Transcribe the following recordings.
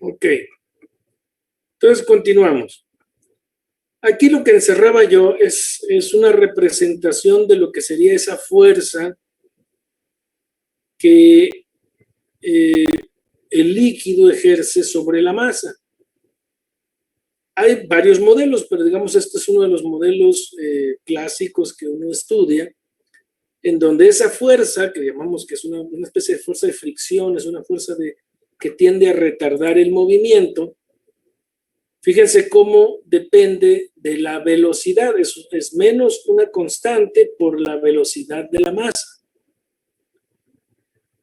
Ok. Entonces continuamos. Aquí lo que encerraba yo es una representación de lo que sería esa fuerza que el líquido ejerce sobre la masa. Hay varios modelos, pero digamos este es uno de los modelos clásicos que uno estudia, en donde esa fuerza, que llamamos que es una especie de fuerza de fricción, es una fuerza que tiende a retardar el movimiento. Fíjense cómo depende de la velocidad, es menos una constante por la velocidad de la masa.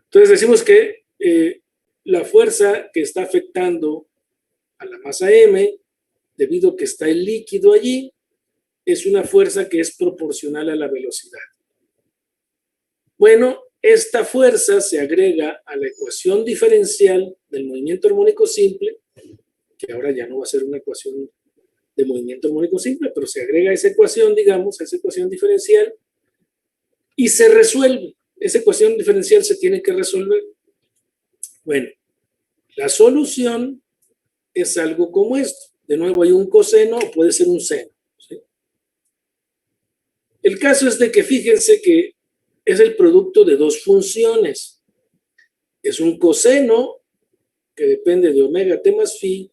Entonces decimos que la fuerza que está afectando a la masa M, debido a que está el líquido allí, es una fuerza que es proporcional a la velocidad. Bueno, esta fuerza se agrega a la ecuación diferencial del movimiento armónico simple, que ahora ya no va a ser una ecuación de movimiento armónico simple, pero se agrega a esa ecuación, digamos, a esa ecuación diferencial, y se resuelve. Esa ecuación diferencial se tiene que resolver. Bueno, la solución es algo como esto. De nuevo, hay un coseno o puede ser un seno, ¿sí? El caso es de que fíjense que es el producto de dos funciones. Es un coseno que depende de omega t más phi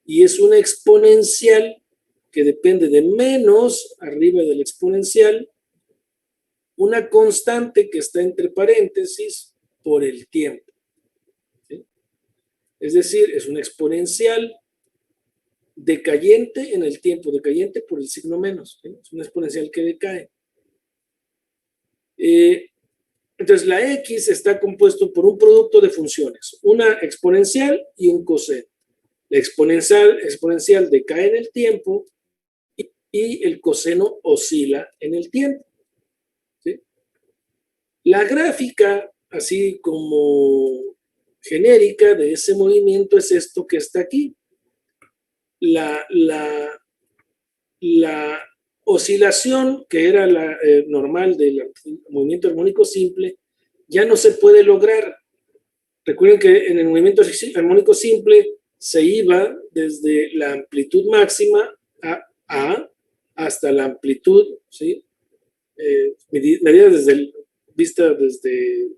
y es una exponencial que depende de menos arriba del exponencial, una constante que está entre paréntesis por el tiempo, ¿sí? Es decir, es una exponencial decayente en el tiempo, decayente por el signo menos, ¿sí? Es una exponencial que decae. Entonces la X está compuesto por un producto de funciones, una exponencial y un coseno. La exponencial decae en el tiempo y el coseno oscila en el tiempo, ¿sí? La gráfica, así como genérica de ese movimiento, es esto que está aquí. La oscilación, que era la normal del movimiento armónico simple, ya no se puede lograr. Recuerden que en el movimiento armónico simple se iba desde la amplitud máxima A hasta la amplitud, ¿sí? Medida vista desde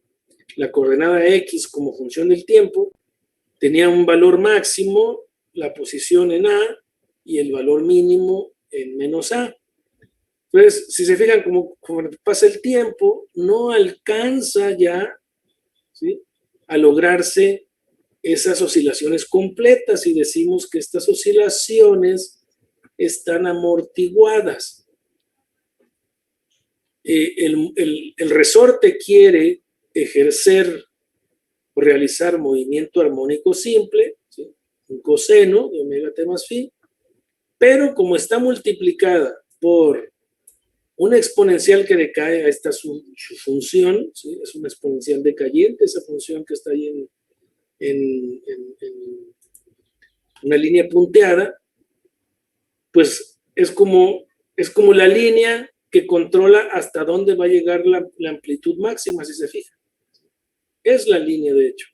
la coordenada X como función del tiempo, tenía un valor máximo, la posición en A, y el valor mínimo en menos A. Entonces, si se fijan, como pasa el tiempo, no alcanza ya, ¿sí?, a lograrse esas oscilaciones completas y decimos que estas oscilaciones están amortiguadas. El resorte quiere ejercer o realizar movimiento armónico simple, ¿sí?, un coseno de omega t más phi, pero como está multiplicada por una exponencial que decae, a esta su función, ¿sí?, es una exponencial decayente, esa función que está ahí en una línea punteada, pues es como la línea que controla hasta dónde va a llegar la amplitud máxima, si se fija. Es la línea, de hecho.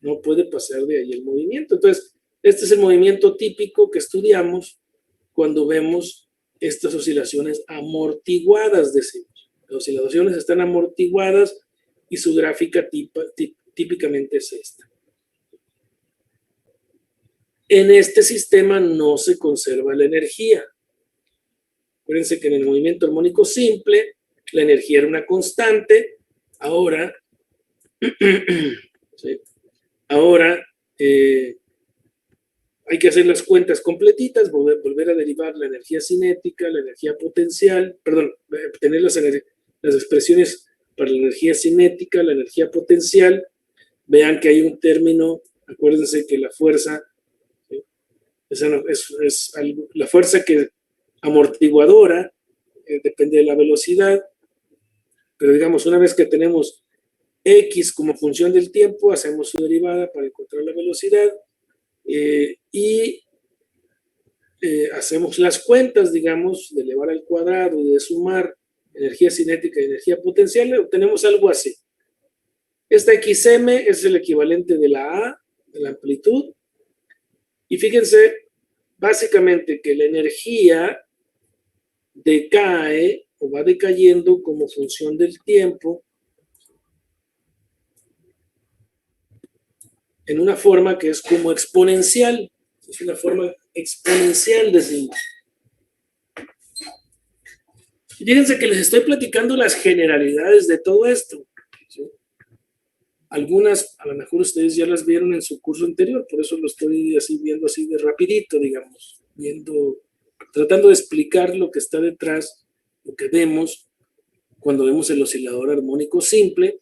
No puede pasar de ahí el movimiento. Entonces, este es el movimiento típico que estudiamos cuando vemos estas oscilaciones amortiguadas, decimos. Las oscilaciones están amortiguadas y su gráfica típicamente es esta. En este sistema no se conserva la energía. Acuérdense que en el movimiento armónico simple la energía era una constante. Ahora, ¿sí?, ahora hay que hacer las cuentas completitas, volver a derivar la energía cinética, la energía potencial, perdón, tener las expresiones para la energía cinética, la energía potencial. Vean que hay un término, acuérdense que la fuerza, ¿sí?, es algo, la fuerza que amortiguadora depende de la velocidad, pero digamos, una vez que tenemos X como función del tiempo, hacemos su derivada para encontrar la velocidad y hacemos las cuentas, digamos, de elevar al cuadrado y de sumar energía cinética y energía potencial, obtenemos algo así. Esta XM es el equivalente de la A de la amplitud. Y fíjense, básicamente que la energía decae o va decayendo como función del tiempo en una forma que es como exponencial. Es una forma exponencial, decimos. Y fíjense que les estoy platicando las generalidades de todo esto, ¿sí? Algunas, a lo mejor ustedes ya las vieron en su curso anterior, por eso lo estoy así viendo así de rapidito, digamos, tratando de explicar lo que está detrás, lo que vemos cuando vemos el oscilador armónico simple.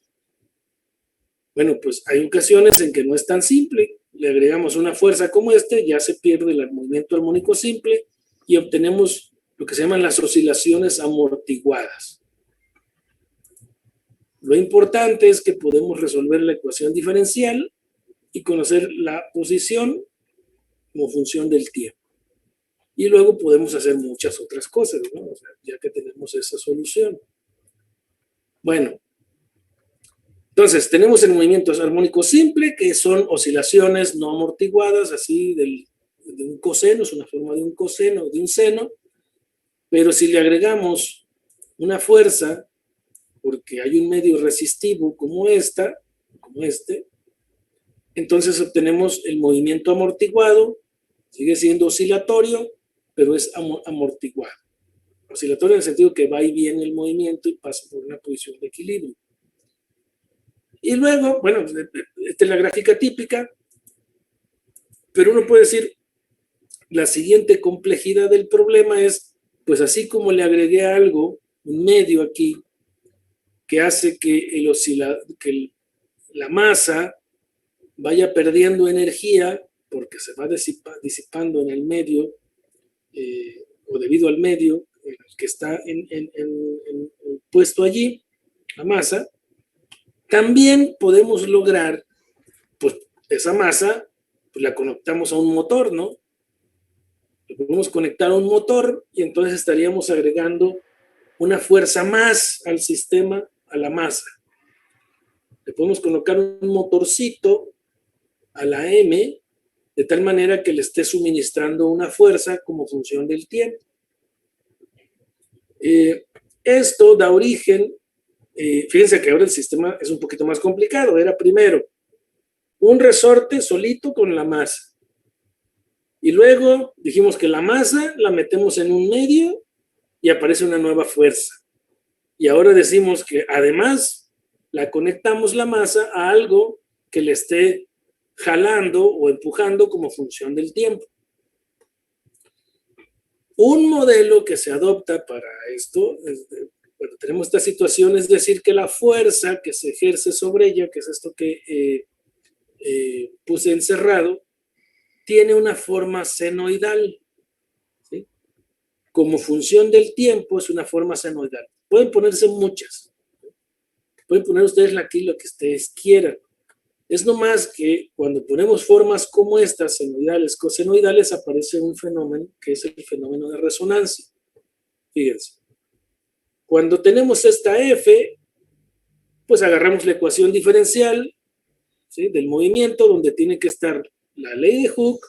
Bueno, pues hay ocasiones en que no es tan simple. Le agregamos una fuerza como ya se pierde el movimiento armónico simple y obtenemos lo que se llaman las oscilaciones amortiguadas. Lo importante es que podemos resolver la ecuación diferencial y conocer la posición como función del tiempo. Y luego podemos hacer muchas otras cosas, ¿no? O sea, ya que tenemos esa solución. Bueno, entonces tenemos el movimiento armónico simple, que son oscilaciones no amortiguadas, así de un coseno, es una forma de un coseno, de un seno, pero si le agregamos una fuerza, porque hay un medio resistivo como este, entonces obtenemos el movimiento amortiguado, sigue siendo oscilatorio, pero es amortiguado. Oscilatorio en el sentido que va y viene el movimiento y pasa por una posición de equilibrio. Y luego, bueno, esta es la gráfica típica, pero uno puede decir, la siguiente complejidad del problema es, pues así como le agregué algo, un medio aquí, que hace que la masa vaya perdiendo energía porque se va disipando en el medio o debido al medio que está puesto allí, la masa, también podemos lograr, pues esa masa, pues la conectamos a un motor, ¿no? Le podemos conectar a un motor y entonces estaríamos agregando una fuerza más al sistema, a la masa. Le podemos colocar un motorcito a la M de tal manera que le esté suministrando una fuerza como función del tiempo. Esto da origen, fíjense que ahora el sistema es un poquito más complicado. Era primero un resorte solito con la masa. Y luego dijimos que la masa la metemos en un medio y aparece una nueva fuerza. Y ahora decimos que además la conectamos la masa a algo que le esté jalando o empujando como función del tiempo. Un modelo que se adopta para esto, bueno, tenemos esta situación, es decir, que la fuerza que se ejerce sobre ella, que es esto que puse encerrado, tiene una forma senoidal, ¿sí? Como función del tiempo es una forma senoidal. Pueden ponerse muchas. Pueden poner ustedes aquí lo que ustedes quieran. Es nomás que cuando ponemos formas como estas, senoidales, cosenoidales, aparece un fenómeno que es el fenómeno de resonancia. Fíjense. Cuando tenemos esta F, pues agarramos la ecuación diferencial, ¿sí?, del movimiento, donde tiene que estar la ley de Hooke,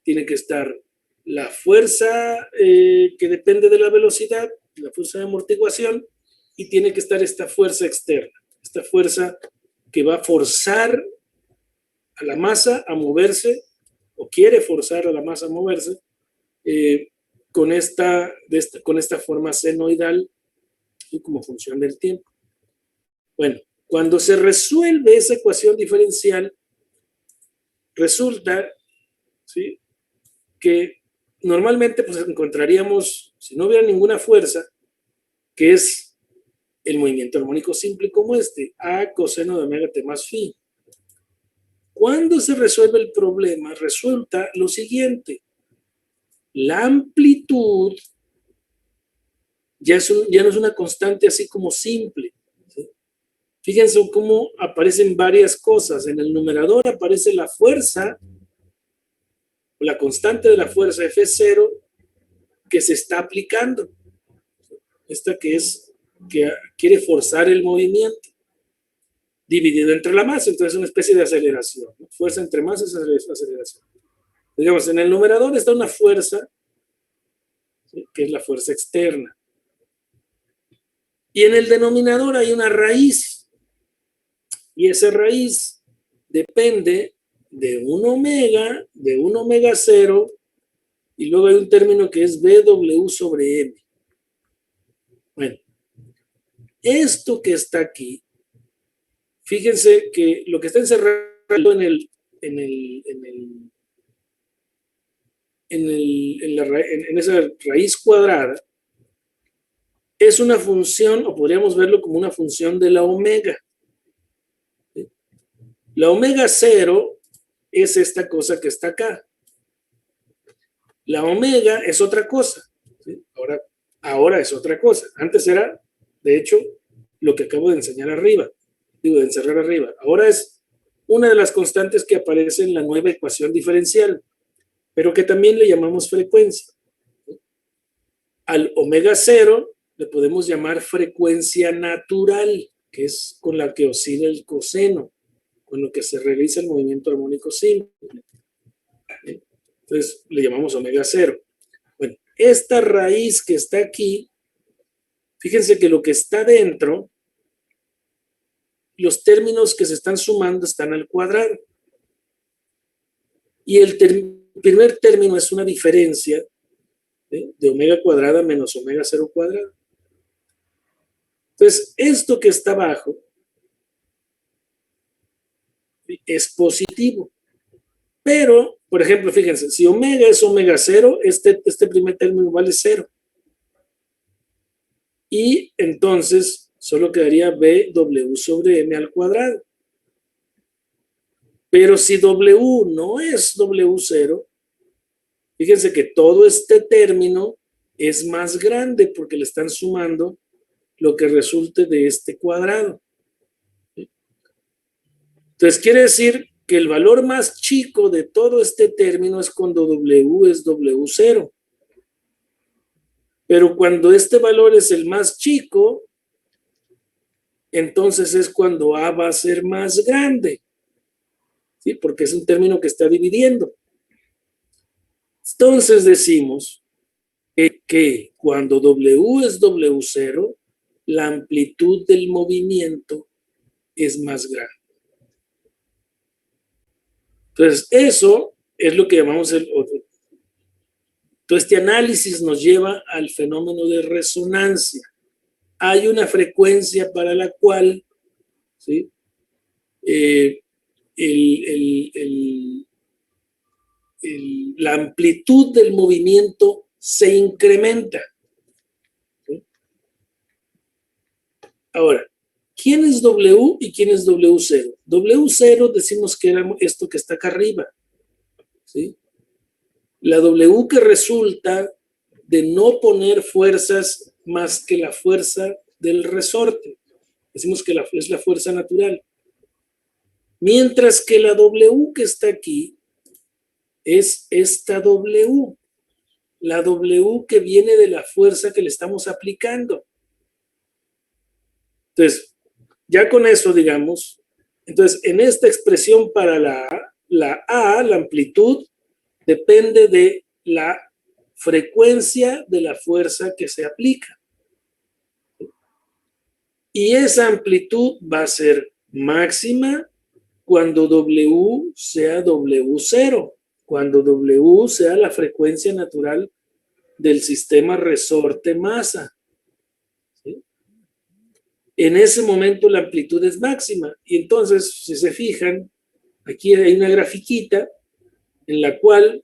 tiene que estar la fuerza que depende de la velocidad, la fuerza de amortiguación, y tiene que estar esta fuerza externa, esta fuerza que va a forzar a la masa a moverse, o quiere forzar a la masa a moverse, con esta forma senoidal y como función del tiempo. Bueno, cuando se resuelve esa ecuación diferencial, resulta, ¿sí?, que normalmente pues encontraríamos, si no hubiera ninguna fuerza, que es el movimiento armónico simple como A coseno de omega t más phi. Cuando se resuelve el problema, resulta lo siguiente: la amplitud ya no es una constante así como simple, ¿sí? Fíjense cómo aparecen varias cosas. En el numerador aparece la fuerza, la constante de la fuerza F0 que se está aplicando. Esta que quiere forzar el movimiento. dividido entre la masa, entonces es una especie de aceleración, ¿no? Fuerza entre masas es aceleración. Digamos, en el numerador está una fuerza, ¿sí?, que es la fuerza externa. Y en el denominador hay una raíz, y esa raíz depende de un omega 0, y luego hay un término que es BW sobre M. Bueno, esto que está aquí, fíjense que lo que está encerrado en esa raíz cuadrada es una función, o podríamos verlo como una función de la omega. ¿Sí? La omega 0 es esta cosa que está acá. La omega es otra cosa. ¿Sí? Ahora es otra cosa. Antes era, de hecho, lo que acabo de enseñar arriba. De encerrar arriba. Ahora es una de las constantes que aparece en la nueva ecuación diferencial, pero que también le llamamos frecuencia. Al omega 0 le podemos llamar frecuencia natural, que es con la que oscila el coseno, con lo que se realiza el movimiento armónico simple. Entonces le llamamos omega 0. Bueno, esta raíz que está aquí, fíjense que lo que está dentro, los términos que se están sumando están al cuadrado. Y el primer término es una diferencia, ¿sí?, de omega cuadrada menos omega 0 cuadrado. Entonces, esto que está abajo es positivo. Pero, por ejemplo, fíjense, si omega es omega 0, este primer término vale 0. Y entonces solo quedaría BW sobre M al cuadrado. Pero si W no es W0, fíjense que todo este término es más grande porque le están sumando lo que resulte de este cuadrado. Entonces quiere decir que el valor más chico de todo este término es cuando W es W0. Pero cuando este valor es el más chico, entonces es cuando A va a ser más grande. ¿Sí? Porque es un término que está dividiendo. Entonces decimos que cuando W es W0, la amplitud del movimiento es más grande. Entonces, eso es lo que llamamos Entonces, este análisis nos lleva al fenómeno de resonancia. Hay una frecuencia para la cual, ¿sí?, la amplitud del movimiento se incrementa. ¿Sí? Ahora, ¿quién es W y quién es W0? W0 decimos que era esto que está acá arriba. ¿Sí? La W que resulta de no poner fuerzas más que la fuerza del resorte. Decimos que es la fuerza natural. Mientras que la W que está aquí es esta W. La W que viene de la fuerza que le estamos aplicando. Entonces, ya con eso, digamos, entonces en esta expresión para la A, la amplitud, depende de la frecuencia de la fuerza que se aplica. Y esa amplitud va a ser máxima cuando W sea W0, cuando W sea la frecuencia natural del sistema resorte-masa. ¿Sí? En ese momento la amplitud es máxima. Y entonces, si se fijan, aquí hay una grafiquita en la cual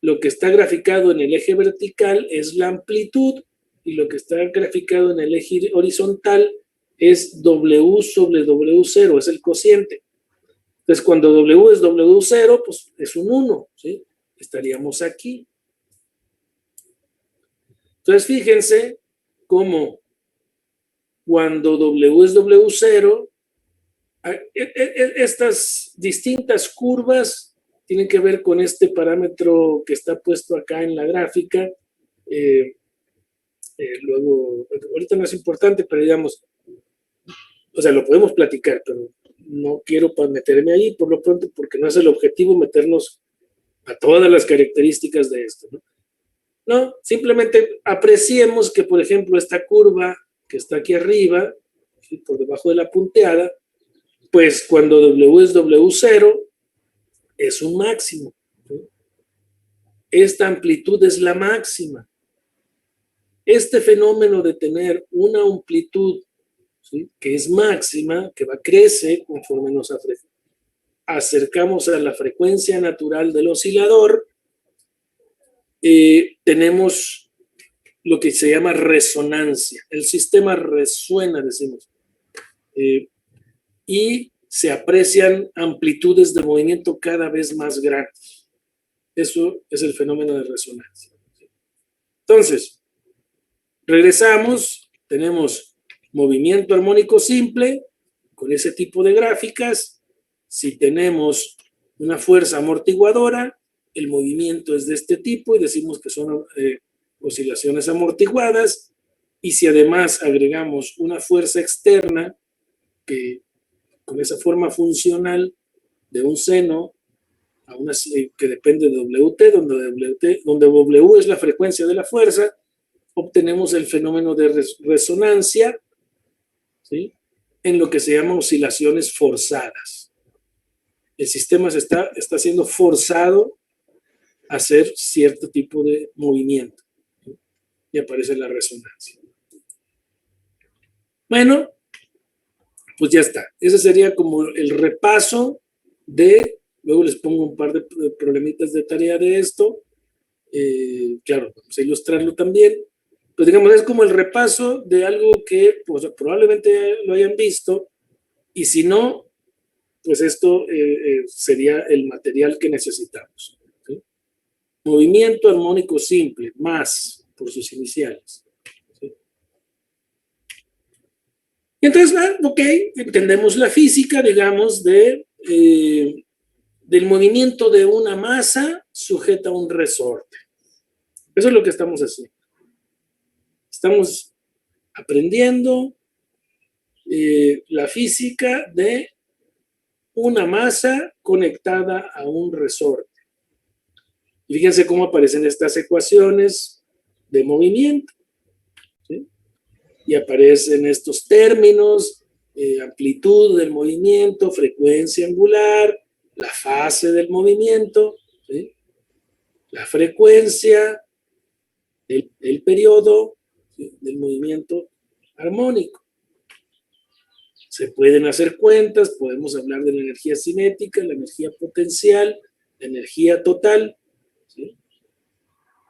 lo que está graficado en el eje vertical es la amplitud y lo que está graficado en el eje horizontal es W sobre W0, es el cociente. Entonces, cuando W es W0, pues es un 1, ¿sí? Estaríamos aquí. Entonces, fíjense cómo cuando W es W0, estas distintas curvas tienen que ver con este parámetro que está puesto acá en la gráfica. Luego, ahorita no es importante, pero digamos, o sea, lo podemos platicar, pero no quiero meterme ahí por lo pronto porque no es el objetivo meternos a todas las características de esto, ¿no? No, simplemente apreciemos que, por ejemplo, esta curva que está aquí arriba, ¿sí?, por debajo de la punteada, pues cuando W es W0, es un máximo, ¿sí? Esta amplitud es la máxima. Este fenómeno de tener una amplitud, ¿sí?, que es máxima, que crece conforme nos acercamos a la frecuencia natural del oscilador, tenemos lo que se llama resonancia. El sistema resuena, decimos, y se aprecian amplitudes de movimiento cada vez más grandes. Eso es el fenómeno de resonancia. Entonces, regresamos, tenemos movimiento armónico simple con ese tipo de gráficas. Si tenemos una fuerza amortiguadora, el movimiento es de este tipo y decimos que son oscilaciones amortiguadas. Y si además agregamos una fuerza externa que con esa forma funcional de un seno a una, que depende de WT, donde W es la frecuencia de la fuerza, obtenemos el fenómeno de resonancia, ¿sí?, en lo que se llama oscilaciones forzadas. El sistema está siendo forzado a hacer cierto tipo de movimiento, ¿sí?, y aparece la resonancia. Bueno, pues ya está. Ese sería como el repaso de, luego les pongo un par de problemitas de tarea de esto. Claro, vamos a ilustrarlo también. Pues digamos, es como el repaso de algo que pues, probablemente lo hayan visto, y si no, pues esto sería el material que necesitamos, ¿sí? Movimiento armónico simple, más por sus iniciales. ¿Sí? Y entonces, ok, entendemos la física, digamos, del movimiento de una masa sujeta a un resorte. Eso es lo que estamos haciendo. Estamos aprendiendo la física de una masa conectada a un resorte. Y fíjense cómo aparecen estas ecuaciones de movimiento, ¿sí? Y aparecen estos términos, amplitud del movimiento, frecuencia angular, la fase del movimiento, ¿sí?, la frecuencia, el periodo, ¿sí?, del movimiento armónico. Se pueden hacer cuentas, podemos hablar de la energía cinética, la energía potencial, la energía total, ¿sí?,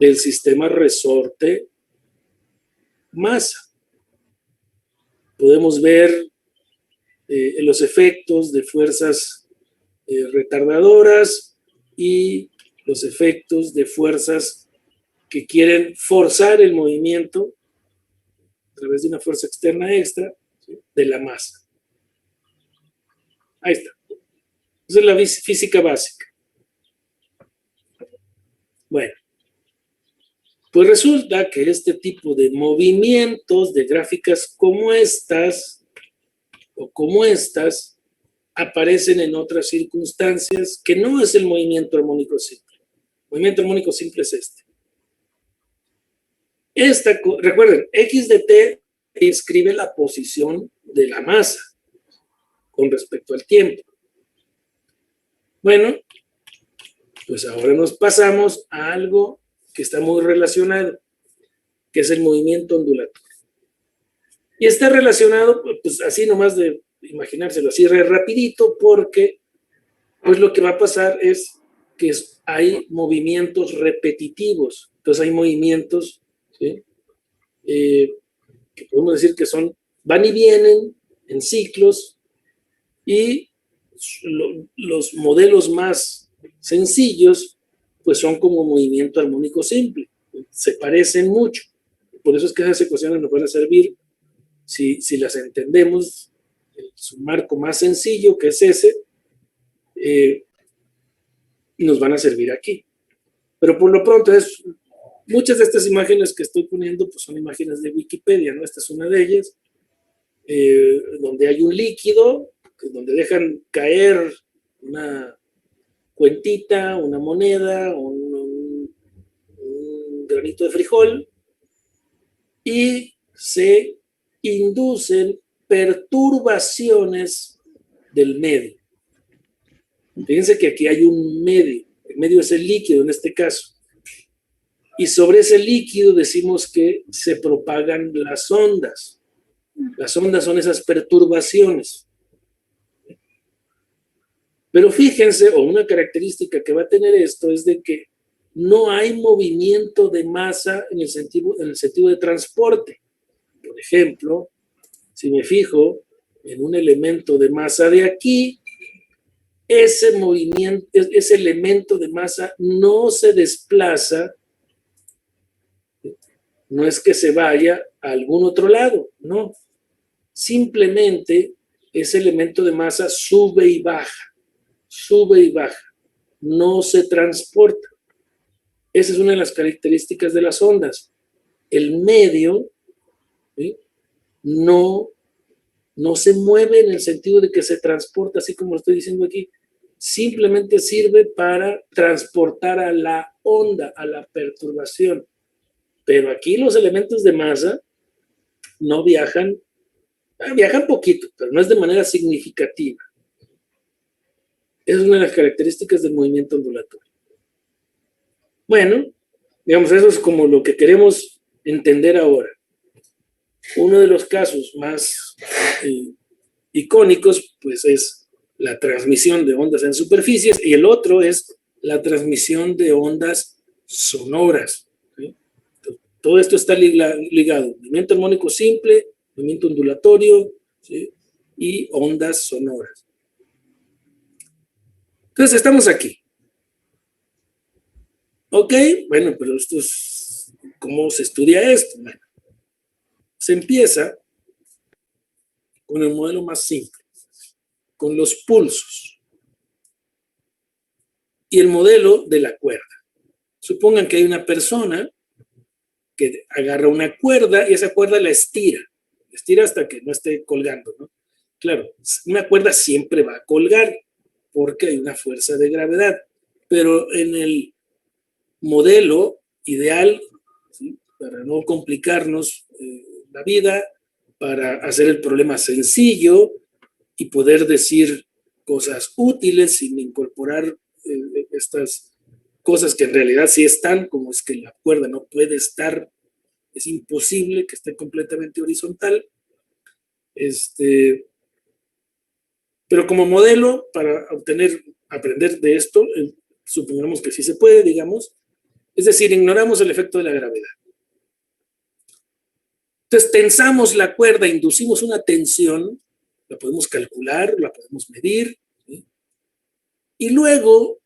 del sistema resorte masa. Podemos ver los efectos de fuerzas retardadoras y los efectos de fuerzas que quieren forzar el movimiento a través de una fuerza externa extra, ¿sí?, de la masa. Ahí está. Esa es la física básica. Bueno, pues resulta que este tipo de movimientos, de gráficas como estas, o como estas, aparecen en otras circunstancias que no es el movimiento armónico simple. El movimiento armónico simple es este. Recuerden, X de T describe la posición de la masa con respecto al tiempo. Bueno, pues ahora nos pasamos a algo que está muy relacionado, que es el movimiento ondulatorio. Y está relacionado, pues así nomás de imaginárselo así rapidito, porque pues lo que va a pasar es que hay movimientos repetitivos. Entonces hay movimientos, ¿sí?, que podemos decir que van y vienen en ciclos, y los modelos más sencillos pues son como movimiento armónico simple, se parecen mucho. Por eso es que esas ecuaciones nos van a servir si las entendemos en su marco más sencillo, que es ese, nos van a servir aquí. Pero por lo pronto muchas de estas imágenes que estoy poniendo pues son imágenes de Wikipedia, ¿no? Esta es una de ellas. donde hay un líquido, donde dejan caer una cuentita, una moneda, un granito de frijol, y se inducen perturbaciones del medio. Fíjense que aquí hay un medio, el medio es el líquido en este caso, y sobre ese líquido decimos que se propagan las ondas. Las ondas son esas perturbaciones. Pero fíjense, o una característica que va a tener esto es de que no hay movimiento de masa en el sentido de transporte. Por ejemplo, si me fijo en un elemento de masa de aquí, ese movimiento, ese elemento de masa no se desplaza, no es que se vaya a algún otro lado, no. Simplemente ese elemento de masa sube y baja, no se transporta. Esa es una de las características de las ondas. El medio, ¿sí?, no se mueve en el sentido de que se transporta, así como lo estoy diciendo aquí. Simplemente sirve para transportar a la onda, a la perturbación. Pero aquí los elementos de masa no viajan, viajan poquito, pero no es de manera significativa. Esa es una de las características del movimiento ondulatorio. Bueno, digamos, eso es como lo que queremos entender ahora. Uno de los casos más icónicos, pues, es la transmisión de ondas en superficies, y el otro es la transmisión de ondas sonoras, ¿sí? Entonces, todo esto está ligado: movimiento armónico simple, movimiento ondulatorio, ¿sí?, y ondas sonoras. Entonces, estamos aquí. Ok, bueno, pero esto es, ¿cómo se estudia esto? Bueno, se empieza con el modelo más simple, con los pulsos y el modelo de la cuerda. Supongan que hay una persona que agarra una cuerda y esa cuerda la estira hasta que no esté colgando, ¿no? Claro, una cuerda siempre va a colgar porque hay una fuerza de gravedad, pero en el modelo ideal, ¿sí?, para no complicarnos la vida, para hacer el problema sencillo y poder decir cosas útiles sin incorporar estas cosas que en realidad sí están, como es que la cuerda no puede estar, es imposible que esté completamente horizontal. Pero como modelo, para aprender de esto, supongamos que sí se puede, digamos, es decir, ignoramos el efecto de la gravedad. Entonces tensamos la cuerda, inducimos una tensión, la podemos calcular, la podemos medir, ¿sí?, y luego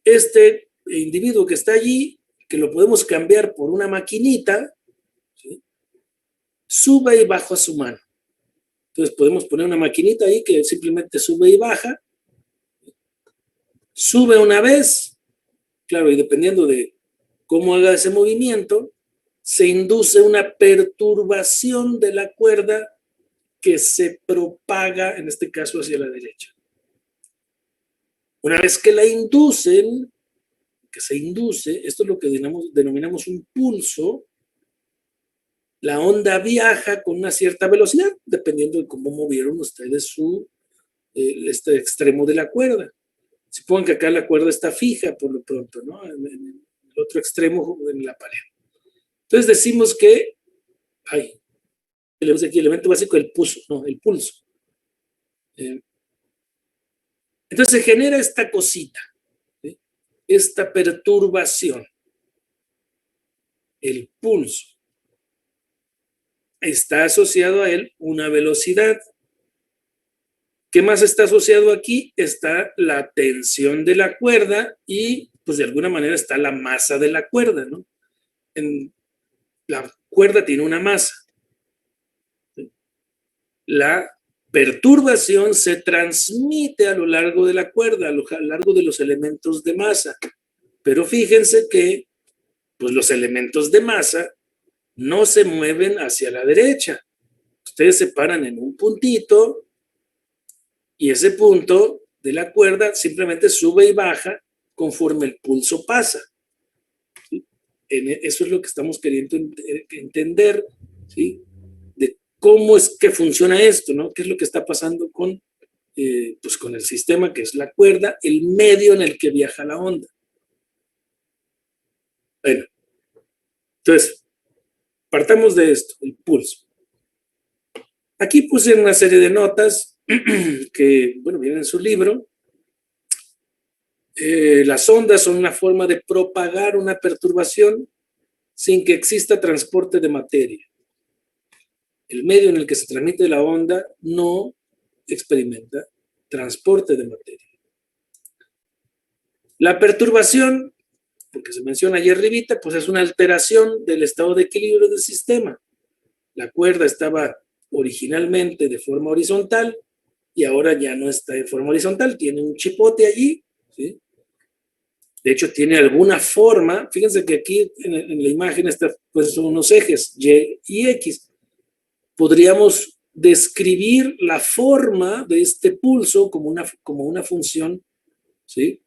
este individuo que está allí, que lo podemos cambiar por una maquinita, ¿sí?, sube y baja su mano. Entonces podemos poner una maquinita ahí que simplemente sube y baja. Sube una vez, claro, y dependiendo de cómo haga ese movimiento, se induce una perturbación de la cuerda que se propaga, en este caso, hacia la derecha. Una vez que la inducen, que se induce, esto es lo que denominamos un pulso, la onda viaja con una cierta velocidad, dependiendo de cómo movieron ustedes este extremo de la cuerda. Supongan que acá la cuerda está fija por lo pronto, ¿no?, en el otro extremo, en la pared. Entonces decimos que hay aquí elemento básico, el pulso, ¿no?, el pulso. Entonces se genera esta cosita, ¿sí?, esta perturbación, el pulso. Está asociado a él una velocidad. ¿Qué más está asociado aquí? Está la tensión de la cuerda y, pues, de alguna manera está la masa de la cuerda, ¿no? La cuerda tiene una masa. La perturbación se transmite a lo largo de la cuerda, a lo largo de los elementos de masa. Pero fíjense que, pues, los elementos de masa no se mueven hacia la derecha, ustedes se paran en un puntito y ese punto de la cuerda simplemente sube y baja conforme el pulso pasa. ¿Sí? Eso es lo que estamos queriendo entender, ¿sí? De cómo es que funciona esto, ¿no? ¿Qué es lo que está pasando con, pues con el sistema que es la cuerda, el medio en el que viaja la onda? Bueno, entonces, partamos de esto, el pulso. Aquí puse una serie de notas que, bueno, vienen en su libro. Las ondas son una forma de propagar una perturbación sin que exista transporte de materia. El medio en el que se transmite la onda no experimenta transporte de materia. La perturbación, porque se menciona allí arribita, pues es una alteración del estado de equilibrio del sistema. La cuerda estaba originalmente de forma horizontal y ahora ya no está de forma horizontal, tiene un chipote allí, ¿sí? De hecho, tiene alguna forma. Fíjense que aquí en la imagen está, pues, son unos ejes, Y y X. Podríamos describir la forma de este pulso como una función, ¿sí?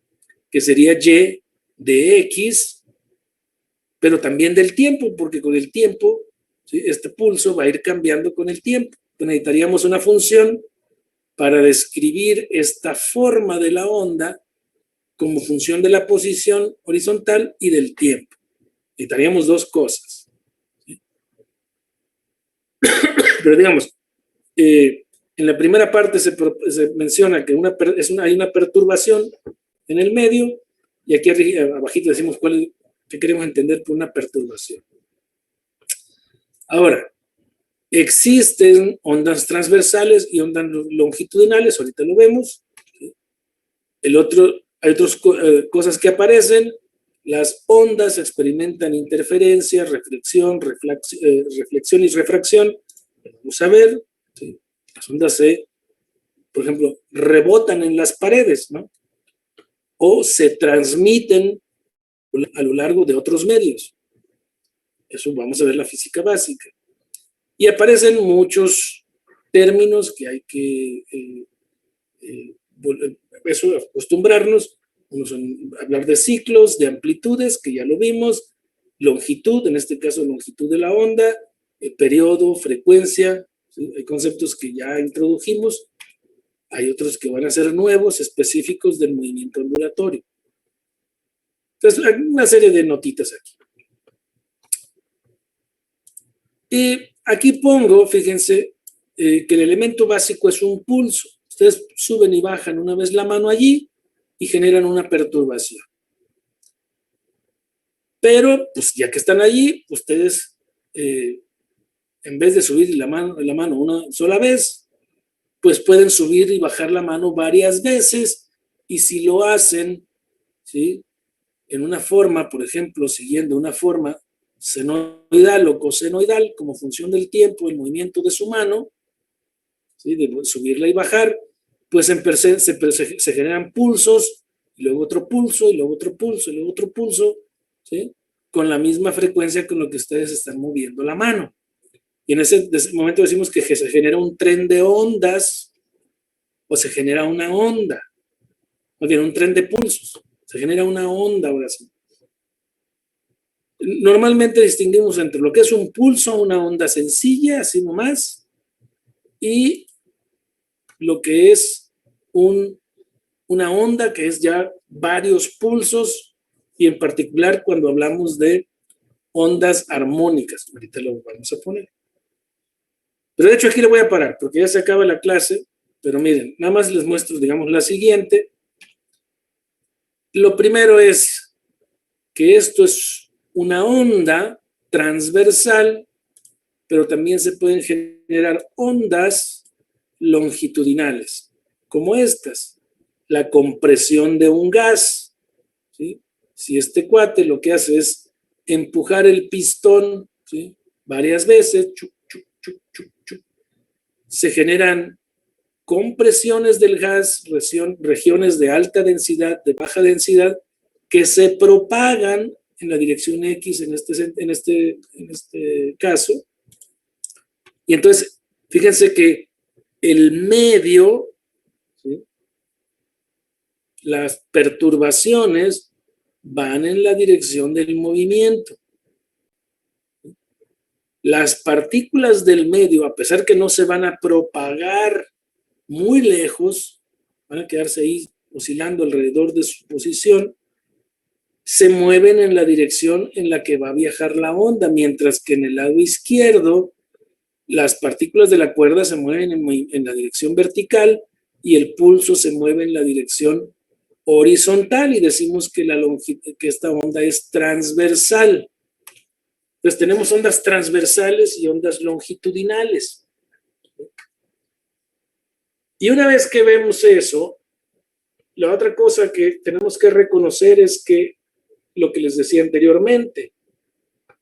Que sería Y de X, pero también del tiempo, porque con el tiempo, ¿sí? Este pulso va a ir cambiando con el tiempo. Necesitaríamos una función para describir esta forma de la onda como función de la posición horizontal y del tiempo. Necesitaríamos dos cosas. ¿Sí? Pero digamos, en la primera parte se menciona que hay una perturbación en el medio, y aquí abajito decimos qué queremos entender por una perturbación. Ahora, existen ondas transversales y ondas longitudinales, ahorita lo vemos. ¿Sí? Hay otras cosas que aparecen. Las ondas experimentan interferencia, reflexión y refracción. Vamos a ver, ¿sí? Las ondas por ejemplo, rebotan en las paredes, ¿no? O se transmiten a lo largo de otros medios. Eso vamos a ver la física básica. Y aparecen muchos términos que hay que eso, acostumbrarnos. Uno son hablar de ciclos, de amplitudes, que ya lo vimos, longitud, en este caso longitud de la onda, periodo, frecuencia, ¿sí? Hay conceptos que ya introdujimos, hay otros que van a ser nuevos, específicos del movimiento ondulatorio. Entonces, hay una serie de notitas aquí. Y aquí pongo, fíjense, que el elemento básico es un pulso. Ustedes suben y bajan una vez la mano allí y generan una perturbación. Pero, pues ya que están allí, ustedes, en vez de subir la mano una sola vez, pues pueden subir y bajar la mano varias veces, y si lo hacen, ¿sí? En una forma, por ejemplo, siguiendo una forma senoidal o cosenoidal, como función del tiempo, el movimiento de su mano, ¿sí? De subirla y bajar, pues se generan pulsos, y luego otro pulso, y luego otro pulso, y luego otro pulso, ¿sí? Con la misma frecuencia con lo que ustedes están moviendo la mano. Y en ese momento decimos que se genera un tren de ondas, o se genera una onda, o bien un tren de pulsos, se genera una onda ahora sí. Normalmente distinguimos entre lo que es un pulso, una onda sencilla, así nomás, y lo que es una onda que es ya varios pulsos, y en particular cuando hablamos de ondas armónicas. Ahorita lo vamos a poner. Pero de hecho aquí le voy a parar porque ya se acaba la clase, pero miren, nada más les muestro, digamos, la siguiente. Lo primero es que esto es una onda transversal, pero también se pueden generar ondas longitudinales, como estas. La compresión de un gas, ¿sí? Si este cuate lo que hace es empujar el pistón, ¿sí? Varias veces, chuc, chuc, chuc, chuc, chuc, se generan compresiones del gas, regiones de alta densidad, de baja densidad, que se propagan en la dirección X en este caso. Y entonces, Fíjense que el medio, ¿sí?, las perturbaciones van en la dirección del movimiento. Las partículas del medio, a pesar que no se van a propagar muy lejos, van a quedarse ahí oscilando alrededor de su posición, se mueven en la dirección en la que va a viajar la onda, mientras que en el lado izquierdo las partículas de la cuerda se mueven en la dirección vertical y el pulso se mueve en la dirección horizontal, y decimos que esta onda es transversal. Entonces tenemos ondas transversales y ondas longitudinales. Y una vez que vemos eso, la otra cosa que tenemos que reconocer es que lo que les decía anteriormente,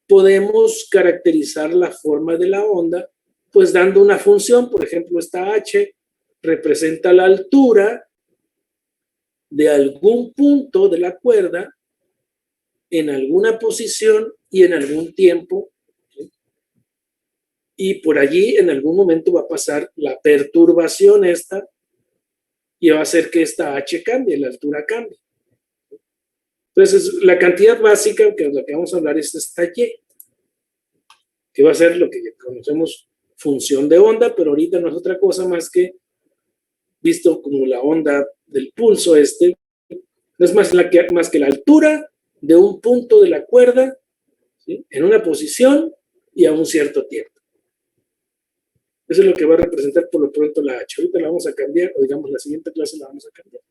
podemos caracterizar la forma de la onda pues dando una función. Por ejemplo, esta h representa la altura de algún punto de la cuerda en alguna posición y en algún tiempo, ¿sí?, y por allí en algún momento va a pasar la perturbación esta y va a hacer que esta h cambie, la altura cambie. Entonces, la cantidad básica, que es la que vamos a hablar, es esta y, que va a ser lo que conocemos función de onda, pero ahorita no es otra cosa más que, visto como la onda del pulso no es más que la altura de un punto de la cuerda, ¿sí?, en una posición y a un cierto tiempo. Eso es lo que va a representar por lo pronto la h. Ahorita la vamos a cambiar, o digamos la siguiente clase la vamos a cambiar.